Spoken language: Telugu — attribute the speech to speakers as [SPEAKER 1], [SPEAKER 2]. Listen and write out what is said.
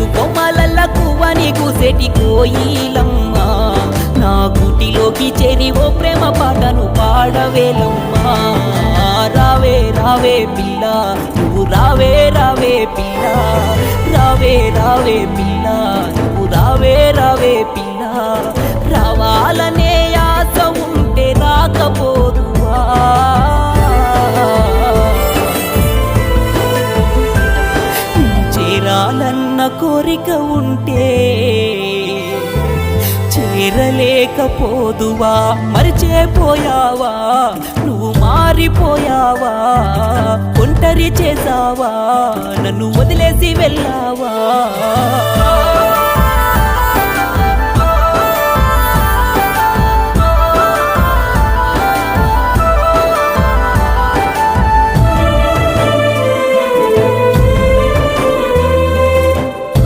[SPEAKER 1] చెట్టు కొమ్మలల్ల కువ్వని కూసేటి కోయిలమ్మా నా గుటిలోకి చేరి ఓ ప్రేమ పాటను పాడవేలమ్మా రావే రావే పిల్ల నువ్వు రావే రావే పిల్ల రావే రావే పిల్ల నువ్వు రావే రావే పిల్ల రావాలనే ఆశ ఉంటే రాకపోదువా చేరాలన్న కోరిక ఉంటే చేరలేకపోదువా మరిచేపోయావా నువ్వు మారిపోయావా ఒంటరి చేసావా నన్ను వదిలేసి వెళ్ళావా